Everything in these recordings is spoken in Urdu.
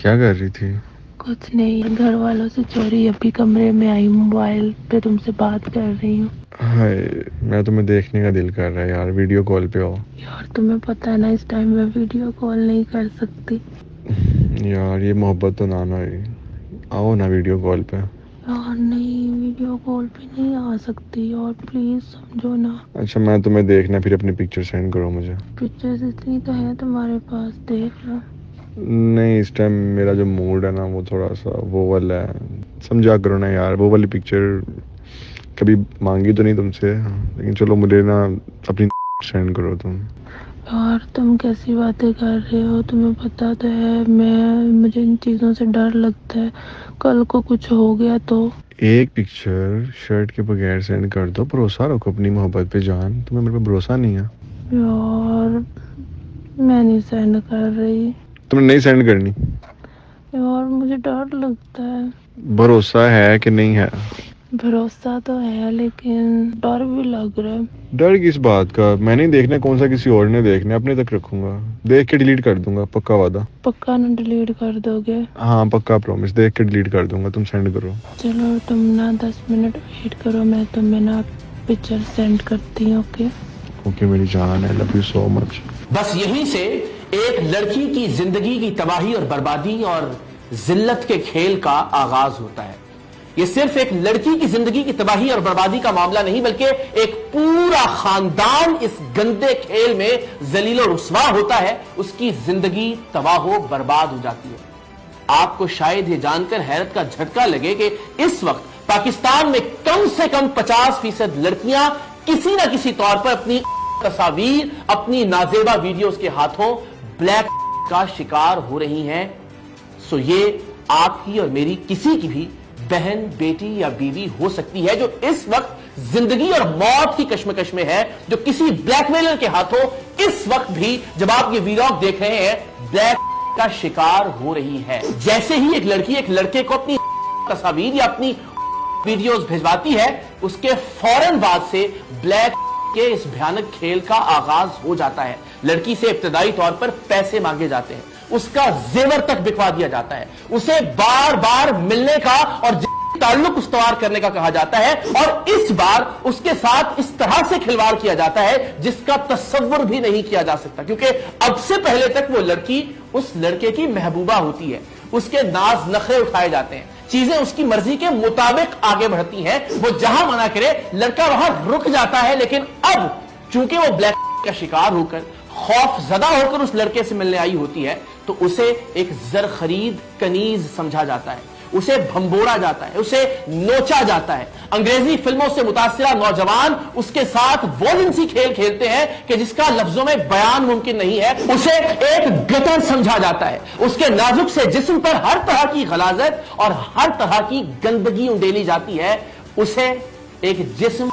کیا کر رہی تھی؟ کچھ نہیں، گھر والوں سے چوری ابھی کمرے میں آئی، موبائل پہ تم سے بات کر رہی ہوں۔ ہائے، میں تمہیں دیکھنے کا دل کر رہا ہے یار، ویڈیو کال پہ آؤ۔ یار تمہیں پتہ ہے نا اس ٹائم میں ویڈیو کال نہیں کر سکتی۔ یار یہ محبت تو نہ ہوئی، آؤ نا ویڈیو کال پہ۔ یار نہیں، ویڈیو کال پہ نہیں آ سکتی، اور پلیز سمجھو نا۔ اچھا میں تمہیں دیکھنا، پھر اپنی پکچر سینڈ کرو مجھے۔ پکچرز اتنی تو ہے تمہارے پاس، دیکھ لو۔ نہیں، اس ٹائم میرا جو موڈ ہے نا وہ تھوڑا سا وہ والا ہے، سمجھا کرو نا یار، وہ والی پکچر کبھی مانگی تو نہیں تم سے، لیکن چلو مجھے نا اپنی سینڈ کرو تم۔ یار تم کیسی باتیں کر رہے ہو؟ تمہیں پتہ تو ہے مجھے ان چیزوں سے ڈر لگتا ہے، کل کو کچھ ہو گیا تو۔ ایک پکچر شرٹ کے بغیر سینڈ کر دو، بھروسہ رکھو اپنی محبت پہ جان، تمہیں میرے پہ بھروسہ نہیں ہے؟ یار میں نہیں سینڈ کر رہی تم نے نہیں سینڈ کرنی؟ یار، مجھے ڈر لگتا ہے۔ بھروسہ ہے کہ نہیں ہے؟ بھروسہ تو ہے لیکن ڈر بھی لگ رہا ہے۔ ڈر کس بات کا؟ میں نہیں دیکھنا، کون سا کسی اور نے دیکھنا، اپنے تک رکھوں گا، دیکھ کے ڈیلیٹ کر دوں گا، پکا وعدہ۔ پکا نہ ڈیلیٹ کر دو گے؟ ہاں پکا پرومس، دیکھ کے ڈیلیٹ کر دوں گا، تم سینڈ کرو۔ چلو تم نا 10 منٹ ویٹ کرو، میں تمہیں نا پکچر سینڈ کرتی ہوں۔ اوکے اوکے میری جان، آئی لو یو سو مچ۔ بس یہیں سے ایک لڑکی کی زندگی کی تباہی اور بربادی اور ذلت کے کھیل کا آغاز ہوتا ہے۔ یہ صرف ایک لڑکی کی زندگی کی تباہی اور بربادی کا معاملہ نہیں، بلکہ ایک پورا خاندان اس گندے کھیل میں ذلیل و رسوا ہوتا ہے، اس کی زندگی تباہ و برباد ہو جاتی ہے۔ آپ کو شاید یہ جان کر حیرت کا جھٹکا لگے کہ اس وقت پاکستان میں کم سے کم 50% لڑکیاں کسی نہ کسی طور پر اپنی تصاویر، اپنی نازیبا ویڈیوز کے ہاتھوں بلیک کا شکار ہو رہی ہیں۔ سو یہ آپ کی اور میری کسی کی بھی بہن، بیٹی یا بیوی ہو سکتی ہے جو اس وقت زندگی اور موت کی کشمکش میں ہے، جو کسی بلیک میلر کے ہاتھوں اس وقت بھی جب آپ یہ ویلاگ دیکھ رہے ہیں بلیک کا شکار ہو رہی ہے۔ جیسے ہی ایک لڑکی ایک لڑکے کو اپنی تصاویر یا اپنی ویڈیوز بھیجواتی ہے، اس کے فوراً بعد سے بلیک کے اس بھیانک کھیل کا آغاز ہو جاتا ہے۔ لڑکی سے ابتدائی طور پر پیسے مانگے جاتے ہیں، اس کا زیور تک بکوا دیا جاتا ہے، اسے بار بار ملنے کا اور تعلق استوار کرنے کا کہا جاتا ہے، اور اس بار اس کے ساتھ اس طرح سے کھلواڑ کیا جاتا ہے جس کا تصور بھی نہیں کیا جا سکتا، کیونکہ اب سے پہلے تک وہ لڑکی اس لڑکے کی محبوبہ ہوتی ہے، اس کے ناز نخرے اٹھائے جاتے ہیں، چیزیں اس کی مرضی کے مطابق آگے بڑھتی ہیں، وہ جہاں منع کرے لڑکا وہاں رک جاتا ہے۔ لیکن اب چونکہ وہ بلیک کا شکار ہو کر خوف زدہ ہو کر اس لڑکے سے ملنے آئی ہوتی ہے، تو اسے ایک زر خرید کنیز سمجھا جاتا ہے، اسے بھمبوڑا جاتا ہے، اسے نوچا جاتا ہے۔ انگریزی فلموں سے متاثرہ نوجوان اس کے ساتھ وہ جنسی کھیل کھیلتے ہیں کہ جس کا لفظوں میں بیان ممکن نہیں ہے، اسے ایک گٹر سمجھا جاتا ہے، اس کے نازک سے جسم پر ہر طرح کی غلاظت اور ہر طرح کی گندگی انڈیلی جاتی ہے، اسے ایک جسم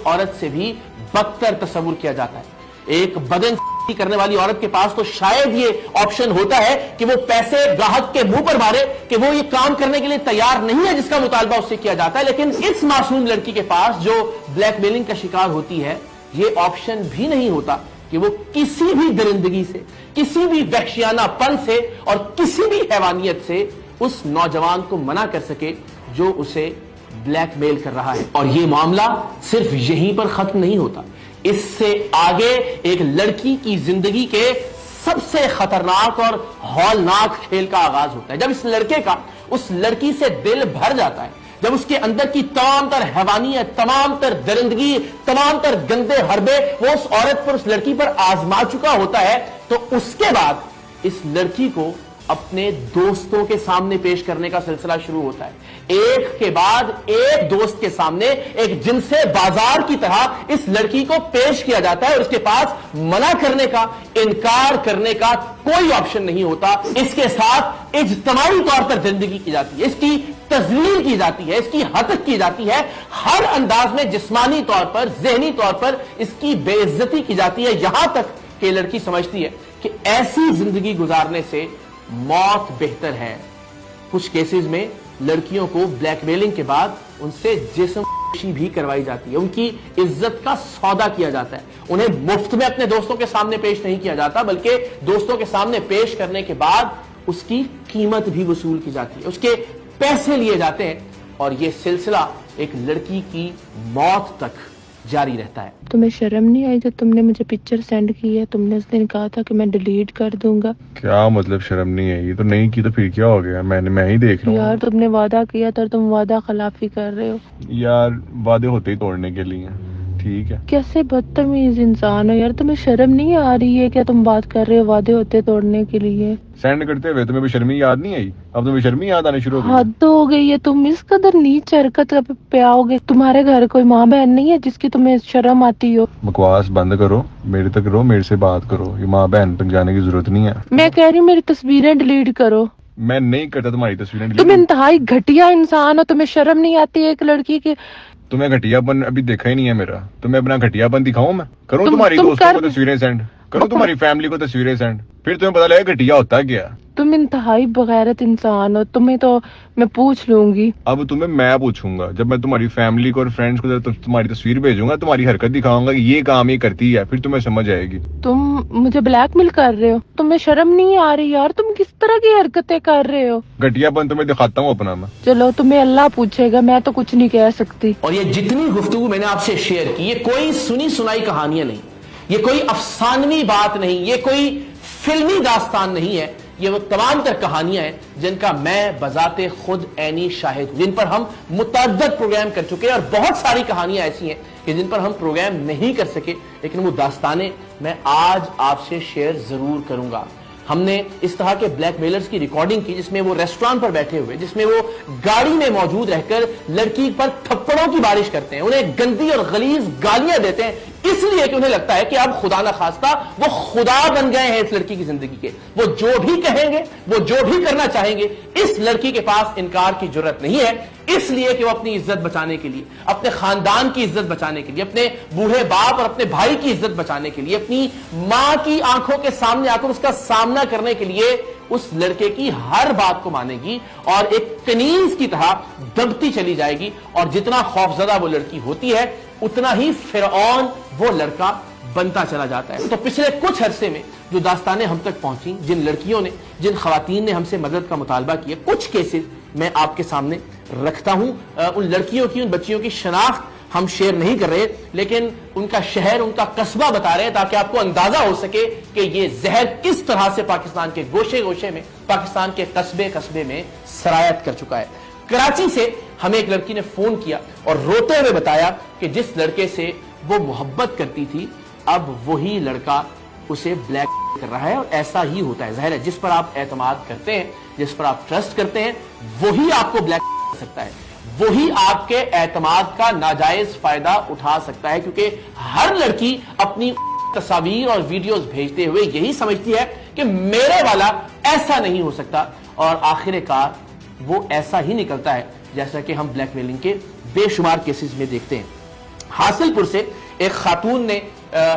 عورت سے بھی بدتر تصور کیا جاتا ہے۔ ایک بدن کرنے والی عورت کے پاس تو شاید یہ آپشن ہوتا ہے کہ وہ پیسے گاہک کے منہ پر مارے کہ وہ یہ کام کرنے کے لیے تیار نہیں ہے جس کا مطالبہ اس سے کیا جاتا ہے، لیکن اس معصوم لڑکی کے پاس جو بلیک میلنگ کا شکار ہوتی ہے یہ آپشن بھی نہیں ہوتا کہ وہ کسی بھی درندگی سے، کسی بھی وحشیانہ پن سے اور کسی بھی حیوانیت سے اس نوجوان کو منع کر سکے جو اسے بلیک میل کر رہا ہے۔ اور یہ معاملہ صرف یہیں پر ختم نہیں ہوتا، اس سے آگے ایک لڑکی کی زندگی کے سب سے خطرناک اور ہولناک کھیل کا آغاز ہوتا ہے۔ جب اس لڑکے کا اس لڑکی سے دل بھر جاتا ہے، جب اس کے اندر کی تمام تر حیوانیت، تمام تر درندگی، تمام تر گندے حربے وہ اس عورت پر، اس لڑکی پر آزما چکا ہوتا ہے، تو اس کے بعد اس لڑکی کو اپنے دوستوں کے سامنے پیش کرنے کا سلسلہ شروع ہوتا ہے۔ ایک کے بعد ایک دوست کے سامنے ایک جنس بازار کی طرح اس لڑکی کو پیش کیا جاتا ہے، اور اس کے پاس منع کرنے کا، انکار کرنے کا کوئی آپشن نہیں ہوتا۔ اس کے ساتھ اجتماعی طور پر زندگی کی جاتی ہے، اس کی تذلیل کی جاتی ہے، اس کی ہتک کی جاتی ہے، ہر انداز میں جسمانی طور پر، ذہنی طور پر اس کی بے عزتی کی جاتی ہے، یہاں تک کہ لڑکی سمجھتی ہے کہ ایسی زندگی گزارنے سے موت بہتر ہے۔ کچھ کیسز میں لڑکیوں کو بلیک میلنگ کے بعد ان سے جسم بھی کروائی جاتی ہے، ان کی عزت کا سودا کیا جاتا ہے، انہیں مفت میں اپنے دوستوں کے سامنے پیش نہیں کیا جاتا، بلکہ دوستوں کے سامنے پیش کرنے کے بعد اس کی قیمت بھی وصول کی جاتی ہے, اس کے پیسے لیے جاتے ہیں, اور یہ سلسلہ ایک لڑکی کی موت تک جاری رہتا ہے. تمہیں شرم نہیں آئی جب تم نے مجھے پکچر سینڈ کی ہے؟ تم نے اس دن کہا تھا کہ میں ڈیلیٹ کر دوں گا. کیا مطلب شرم نہیں ہے؟ یہ تو نہیں کی تو پھر کیا ہو گیا؟ میں ہی دیکھ رہا ہوں. یار تم نے وعدہ کیا تھا اور تم وعدہ خلافی کر رہے ہو. یار وعدے ہوتے ہی توڑنے کے لیے, ٹھیک ہے. کیسے بدتمیز انسان ہو یار, تمہیں شرم نہیں آ رہی ہے؟ کیا تم بات کر رہے ہو وعدے ہوتے توڑنے کے لیے؟ سینڈ کرتے ہوئے تمہیں بھی شرمی یاد نہیں آئی؟ اب تمہیں شرمی یاد آنے شروع ہو گئی. حد ہو گئی ہے, تم اس قدر نیچ حرکت پہ آؤ گے. تمہارے گھر کوئی ماں بہن نہیں ہے جس کی تمہیں شرم آتی ہو؟ بکواس بند کرو, میرے تک رہو, میرے سے بات کرو. یہ ماں بہن تک جانے کی ضرورت نہیں ہے. میں کہہ رہی ہوں میری تصویریں ڈیلیٹ کرو. میں نہیں کرتا تمہاری تصویریں تم انتہائی گھٹیا انسان ہو, تمہیں شرم نہیں آتی ہے ایک لڑکی کی؟ تمہیں گھٹیا پن ابھی دیکھا ہی نہیں ہے میرا. تمہیں اپنا گھٹیا پن دکھاؤں میں؟ کروں تم تمہاری دوستوں کو کر تصویریں سینڈ, کروں تمہاری فیملی کو تصویریں سینڈ, پھر تمہیں پتا لگے گھٹیا ہوتا کیا. تم انتہائی بغیرت انسان ہو, تمہیں تو میں پوچھ لوں گی. اب تمہیں میں پوچھوں گا, جب میں تمہاری فیملی کو اور فرینڈز کو تمہاری تصویر بھیجوں گا, تمہاری حرکت دکھاؤں گا کہ یہ کام یہ کرتی ہے, پھر تمہیں سمجھ آئے گی. تم مجھے بلیک میل کر رہے ہو؟ تمہیں شرم نہیں آ رہی یار؟ تم کس طرح کی حرکتیں کر رہے ہو؟ گھٹیا پن تمہیں دکھاتا ہوں اپنا میں. چلو تمہیں اللہ پوچھے گا, میں تو کچھ نہیں کہہ سکتی. اور یہ جتنی گفتگو میں نے آپ سے شیئر کی, یہ کوئی سنی سنائی کہانیاں نہیں, یہ کوئی افسانوی بات نہیں, یہ کوئی فلمی داستان نہیں ہے. یہ وہ تمام تر کہانیاں ہیں جن کا میں بذات خود عینی شاہد ہوں, جن پر ہم متعدد پروگرام کر چکے ہیں, اور بہت ساری کہانیاں ایسی ہیں کہ جن پر ہم پروگرام نہیں کر سکے, لیکن وہ داستانیں میں آج آپ سے شیئر ضرور کروں گا. ہم نے اس طرح کے بلیک میلرز کی ریکارڈنگ کی جس میں وہ ریسٹورانٹ پر بیٹھے ہوئے, جس میں وہ گاڑی میں موجود رہ کر لڑکی پر تھپڑوں کی بارش کرتے ہیں, انہیں گندی اور غلیظ گالیاں دیتے ہیں, اس لیے کہ انہیں لگتا ہے کہ اب خدا نہ خواستہ وہ خدا بن گئے ہیں اس لڑکی کی زندگی کے. وہ جو بھی کہیں گے, وہ جو بھی کرنا چاہیں گے, اس لڑکی کے پاس انکار کی جرت نہیں ہے, اس لیے کہ وہ اپنی عزت بچانے کے لیے, اپنے خاندان کی عزت بچانے کے لیے, اپنے بوڑھے باپ اور اپنے بھائی کی عزت بچانے کے لیے, اپنی ماں کی آنکھوں کے سامنے آ کر اس کا سامنا کرنے کے لیے اس لڑکے کی ہر بات کو مانے گی اور ایک کنیز کی طرح دبتی چلی جائے گی. اور جتنا خوفزدہ وہ لڑکی ہوتی ہے اتنا ہی فرعون وہ لڑکا بنتا چلا جاتا ہے. تو پچھلے کچھ عرصے میں جو داستانیں ہم تک پہنچی, جن لڑکیوں نے, جن خواتین نے ہم سے مدد کا مطالبہ کیا, کچھ کیسز میں آپ کے سامنے رکھتا ہوں. ان لڑکیوں کی, ان بچیوں کی شناخت ہم شیئر نہیں کر رہے, لیکن ان کا شہر, ان کا قصبہ بتا رہے ہیں تاکہ آپ کو اندازہ ہو سکے کہ یہ زہر کس طرح سے پاکستان کے گوشے گوشے میں, پاکستان کے قصبے قصبے میں سرایت کر چکا ہے. کراچی سے ہمیں ایک لڑکی نے فون کیا اور روتے ہوئے بتایا کہ جس لڑکے سے وہ محبت کرتی تھی, اب وہی لڑکا اسے بلیک کر رہا ہے. اور ایسا ہی ہوتا ہے, ظاہر ہے جس پر آپ اعتماد کرتے ہیں, جس پر آپ ٹرسٹ کرتے ہیں, وہی آپ کو بلیک کر سکتا ہے, وہی آپ کے اعتماد کا ناجائز فائدہ اٹھا سکتا ہے. کیونکہ ہر لڑکی اپنی تصاویر اور ویڈیوز بھیجتے ہوئے یہی سمجھتی ہے کہ میرے والا ایسا نہیں ہو سکتا, اور آخر کار وہ ایسا ہی نکلتا ہے جیسا کہ ہم بلیک میلنگ کے بے شمار کیسز میں دیکھتے ہیں. حاصل پور سے ایک خاتون نے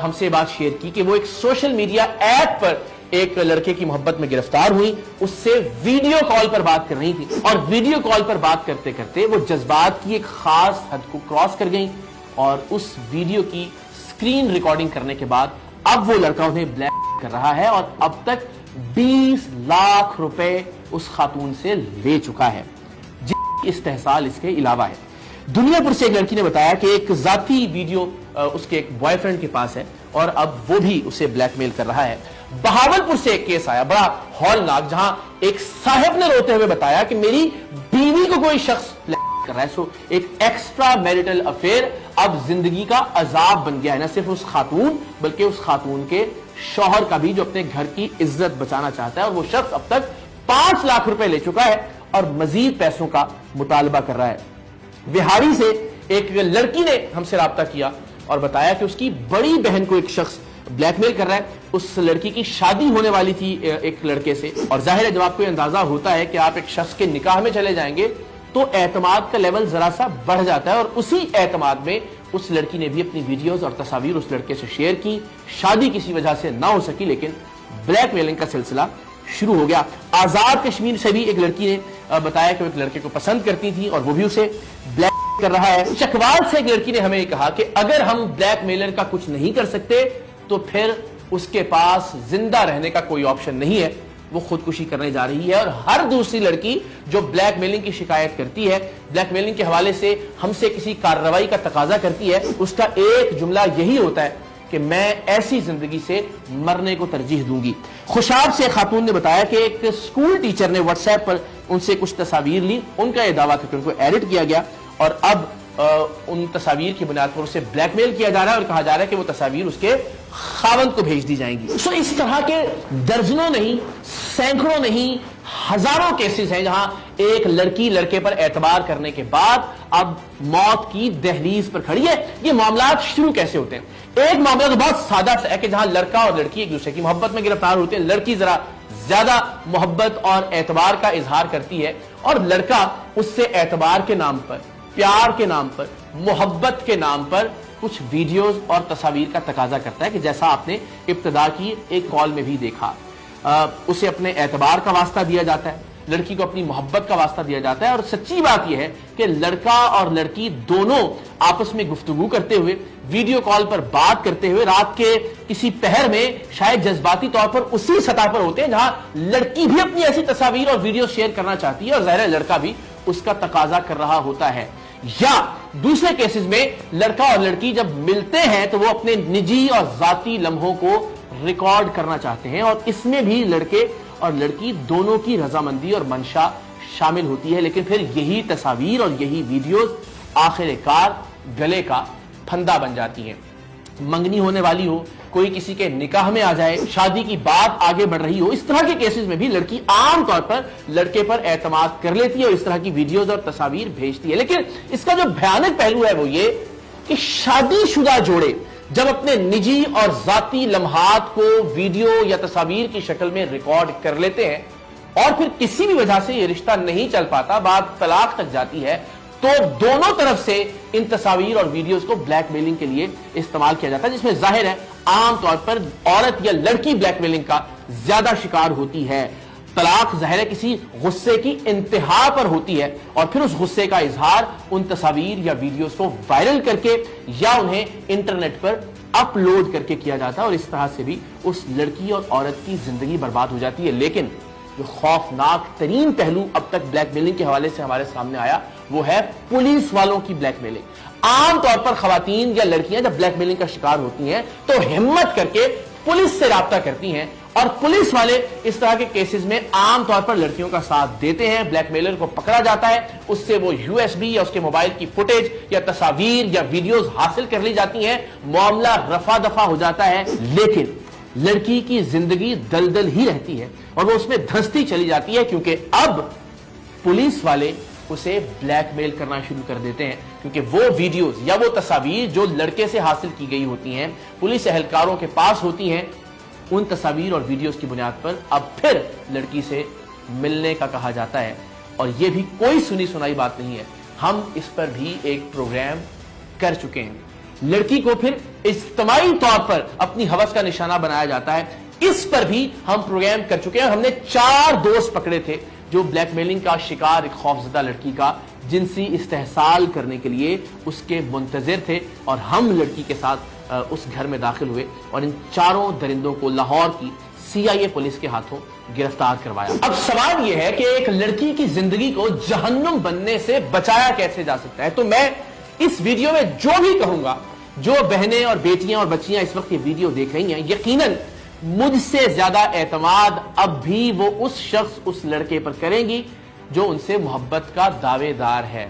ہم سے بات شیئر کی کہ وہ ایک سوشل میڈیا ایپ پر ایک لڑکے کی محبت میں گرفتار ہوئی, اس سے ویڈیو کال پر بات کر رہی تھی, اور ویڈیو کال پر بات کرتے کرتے وہ جذبات کی ایک خاص حد کو کراس کر گئیں, اور اس ویڈیو کی سکرین ریکارڈنگ کرنے کے بعد اب وہ لڑکا انہیں بلیک کر رہا ہے, اور اب تک 20 لاکھ روپے اس خاتون سے لے چکا ہے. استحصال اس کے علاوہ ہے. دنیا پور سے ایک لڑکی نے بتایا کہ ایک ذاتی ویڈیو اس کے ایک بوائے فرینڈ کے پاس ہے, اور اب وہ بھی اسے بلیک میل کر رہا ہے. بہاول پور سے ایک کیس آیا بڑا ہولناک, جہاں ایک صاحب نے روتے ہوئے بتایا کہ میری بیوی کو کوئی شخص بلیک کر رہا ہے. سو ایک ایکسٹرا میریٹل افیئر اب زندگی کا عذاب بن گیا ہے, نہ صرف اس خاتون بلکہ اس خاتون کے شوہر کا بھی, جو اپنے گھر کی عزت بچانا چاہتا ہے. اور وہ شخص اب تک 5 لاکھ روپے لے چکا ہے اور مزید پیسوں کا مطالبہ کر رہا ہے. بہاری سے ایک لڑکی نے ہم سے رابطہ کیا اور بتایا کہ اس کی بڑی بہن کو ایک شخص بلیک میل کر رہا ہے. اس لڑکی کی شادی ہونے والی تھی ایک لڑکے سے, اور ظاہر ہے جب آپ کو یہ اندازہ ہوتا ہے کہ آپ ایک شخص کے نکاح میں چلے جائیں گے تو اعتماد کا لیول ذرا سا بڑھ جاتا ہے, اور اسی اعتماد میں اس لڑکی نے بھی اپنی ویڈیوز اور تصاویر اس لڑکے سے شیئر کی. شادی کسی وجہ سے نہ ہو سکی, لیکن بلیک میلنگ کا سلسلہ شروع ہو گیا. آزاد کشمیر سے بھی ایک لڑکی نے بتایا کہ وہ ایک لڑکے کو پسند کرتی تھی اور وہ بھی اسے بلیک کر رہا ہے. چکوال سے ایک لڑکی نے ہمیں کہا کہ اگر ہم بلیک میلر کا کچھ نہیں کر سکتے تو پھر اس کے پاس زندہ رہنے کا کوئی آپشن نہیں ہے, وہ خودکشی کرنے جا رہی ہے. اور ہر دوسری لڑکی جو بلیک میلنگ کی شکایت کرتی ہے, بلیک میلنگ کے حوالے سے ہم سے کسی کارروائی کا تقاضا کرتی ہے, اس کا ایک جملہ یہی ہوتا ہے کہ میں ایسی زندگی سے مرنے کو ترجیح دوں گی. خوشاب سے خاتون نے بتایا کہ ایک اسکول ٹیچر نے واٹس ایپ پر ان سے کچھ تصاویر لی. ان کا یہ دعویٰ تھا کہ ان کو ایڈٹ کیا گیا اور اب ان تصاویر کی بنیاد پر اسے بلیک میل کیا جا رہا ہے اور کہا جا رہا ہے کہ وہ تصاویر اس کے خاوند کو بھیج دی جائیں گی. اس طرح کے درجنوں نہیں, سینکڑوں نہیں, ہزاروں کیسز ہیں جہاں ایک لڑکی لڑکے پر اعتبار کرنے کے بعد اب موت کی دہلیز پر کھڑی ہے. یہ معاملات شروع کیسے ہوتے ہیں؟ ایک معاملہ تو بہت سادہ ہے کہ جہاں لڑکا اور لڑکی ایک دوسرے کی محبت میں گرفتار ہوتے ہیں. لڑکی ذرا زیادہ محبت اور اعتبار کا اظہار کرتی ہے اور لڑکا اس سے اعتبار کے نام پر, پیار کے نام پر, محبت کے نام پر کچھ ویڈیوز اور تصاویر کا تقاضا کرتا ہے کہ جیسا آپ نے ابتدا کی ایک کال میں بھی دیکھا. اسے اپنے اعتبار کا واسطہ دیا جاتا ہے, لڑکی کو اپنی محبت کا واسطہ دیا جاتا ہے. اور سچی بات یہ ہے کہ لڑکا اور لڑکی دونوں آپس میں گفتگو کرتے ہوئے, ویڈیو کال پر بات کرتے ہوئے رات کے کسی پہر میں شاید جذباتی طور پر اسی سطح پر ہوتے ہیں جہاں لڑکی بھی اپنی ایسی تصاویر اور ویڈیو شیئر کرنا چاہتی ہے اور ظاہر ہے لڑکا بھی اس کا تقاضا کر رہا ہوتا ہے. یا دوسرے کیسز میں لڑکا اور لڑکی جب ملتے ہیں تو وہ اپنے نجی اور ذاتی لمحوں کو ریکارڈ کرنا چاہتے ہیں اور اس میں بھی لڑکے اور لڑکی دونوں کی رضامندی اور منشا شامل ہوتی ہے. لیکن پھر یہی تصاویر اور یہی ویڈیوز آخر کار گلے کا پھندا بن جاتی ہیں. منگنی ہونے والی ہو, کوئی کسی کے نکاح میں آ جائے, شادی کی بات آگے بڑھ رہی ہو, اس طرح کے کیسز میں بھی لڑکی عام طور پر لڑکے پر اعتماد کر لیتی ہے اور اس طرح کی ویڈیوز اور تصاویر بھیجتی ہے. لیکن اس کا جو بھیانک پہلو ہے وہ یہ کہ شادی شدہ جوڑے جب اپنے نجی اور ذاتی لمحات کو ویڈیو یا تصاویر کی شکل میں ریکارڈ کر لیتے ہیں اور پھر کسی بھی وجہ سے یہ رشتہ نہیں چل پاتا, بات طلاق تک جاتی ہے, تو دونوں طرف سے ان تصاویر اور ویڈیوز کو بلیک میلنگ کے لیے استعمال کیا جاتا ہے, جس میں ظاہر ہے عام طور پر عورت یا لڑکی بلیک میلنگ کا زیادہ شکار ہوتی ہے. طلاق ظاہر ہے کسی غصے کی انتہا پر ہوتی ہے اور پھر اس غصے کا اظہار ان تصاویر یا ویڈیوز کو وائرل کر کے یا انہیں انٹرنیٹ پر اپلوڈ کر کے کیا جاتا ہے اور اس طرح سے بھی اس لڑکی اور عورت کی زندگی برباد ہو جاتی ہے. لیکن جو خوفناک ترین پہلو اب تک بلیک میلنگ کے حوالے سے ہمارے سامنے آیا وہ ہے پولیس والوں کی بلیک میلنگ. عام طور پر خواتین یا لڑکیاں جب بلیک میلنگ کا شکار ہوتی ہیں تو ہمت کر کے پولیس سے رابطہ کرتی ہیں اور پولیس والے اس طرح کے کیسز میں عام طور پر لڑکیوں کا ساتھ دیتے ہیں. بلیک میلر کو پکڑا جاتا ہے, اس سے وہ USB یا اس کے موبائل کی فوٹیج یا تصاویر یا ویڈیوز حاصل کر لی جاتی ہیں, معاملہ رفع دفع ہو جاتا ہے. لیکن لڑکی کی زندگی دلدل ہی رہتی ہے اور وہ اس میں دھنستی چلی جاتی ہے کیونکہ اب پولیس والے اسے بلیک میل کرنا شروع کر دیتے ہیں, کیونکہ وہ ویڈیوز یا وہ تصاویر جو لڑکے سے حاصل کی گئی ہوتی ہیں پولیس اہلکاروں کے پاس ہوتی ہیں, ان تصاویر اور ویڈیوز کی بنیاد پر اب پھر لڑکی سے ملنے کا کہا جاتا ہے. اور یہ بھی کوئی سنی سنائی بات نہیں ہے, ہم اس پر بھی ایک پروگرام کر چکے ہیں. لڑکی کو پھر اجتماعی طور پر اپنی ہوس کا نشانہ بنایا جاتا ہے, اس پر بھی ہم پروگرام کر چکے ہیں. ہم نے 4 دوست پکڑے تھے جو بلیک میلنگ کا شکار ایک خوفزدہ لڑکی کا جنسی استحصال کرنے کے لیے اس کے منتظر تھے اور ہم لڑکی کے ساتھ اس گھر میں داخل ہوئے اور ان 4 درندوں کو لاہور کی CIA پولیس کے ہاتھوں گرفتار کروایا. اب سوال یہ ہے کہ ایک لڑکی کی زندگی کو جہنم بننے سے بچایا کیسے جا سکتا ہے. تو میں اس ویڈیو میں جو بھی کہوں گا, جو بہنیں اور بیٹیاں اور بچیاں اس وقت یہ ویڈیو دیکھ رہی ہیں, یقیناً مجھ سے زیادہ اعتماد اب بھی وہ اس شخص اس لڑکے پر کریں گی جو ان سے محبت کا دعوے دار ہے.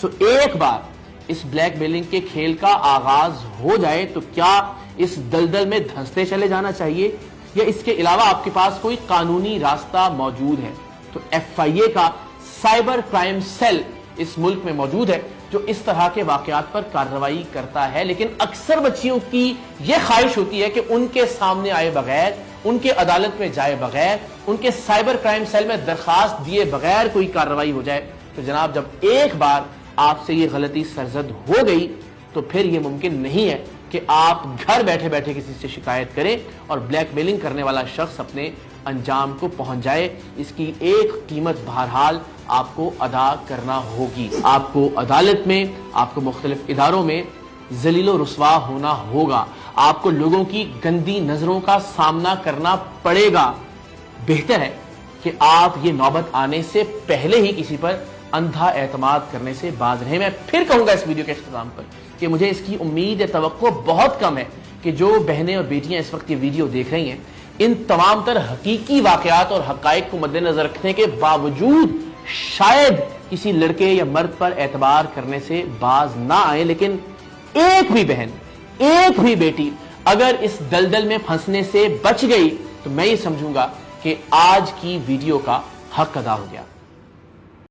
ایک بار اس بلیک میلنگ کے کھیل کا آغاز ہو جائے تو کیا اس دلدل میں دھنستے چلے جانا چاہیے یا اس کے علاوہ آپ کے پاس کوئی قانونی راستہ موجود ہے؟ تو FIA کا سائبر کرائم سیل اس ملک میں موجود ہے جو اس طرح کے واقعات پر کارروائی کرتا ہے. لیکن اکثر بچیوں کی یہ خواہش ہوتی ہے کہ ان کے سامنے آئے بغیر, ان کے عدالت میں جائے بغیر, ان کے سائبر کرائم سیل میں درخواست دیے بغیر کوئی کارروائی ہو جائے. تو جناب جب ایک بار آپ سے یہ غلطی سرزد ہو گئی تو پھر یہ ممکن نہیں ہے کہ آپ گھر بیٹھے بیٹھے کسی سے شکایت کریں اور بلیک میلنگ کرنے والا شخص اپنے انجام کو پہنچ جائے. اس کی ایک قیمت بہرحال آپ کو ادا کرنا ہوگی. آپ کو عدالت میں, آپ کو مختلف اداروں میں ذلیل و رسوا ہونا ہوگا, آپ کو لوگوں کی گندی نظروں کا سامنا کرنا پڑے گا. بہتر ہے کہ آپ یہ نوبت آنے سے پہلے ہی کسی پر اندھا اعتماد کرنے سے باز رہیں. میں پھر کہوں گا اس ویڈیو کے اختتام پر کہ مجھے اس کی امید یا توقع بہت کم ہے کہ جو بہنیں اور بیٹیاں اس وقت یہ ویڈیو دیکھ رہی ہیں ان تمام تر حقیقی واقعات اور حقائق کو مد نظر رکھنے کے باوجود شاید کسی لڑکے یا مرد پر اعتبار کرنے سے باز نہ آئیں. لیکن ایک بھی بہن، ایک بھی بیٹی اگر اس دلدل میں پھنسنے سے بچ گئی تو میں یہ سمجھوں گا کہ آج کی ویڈیو کا حق ادا ہو گیا.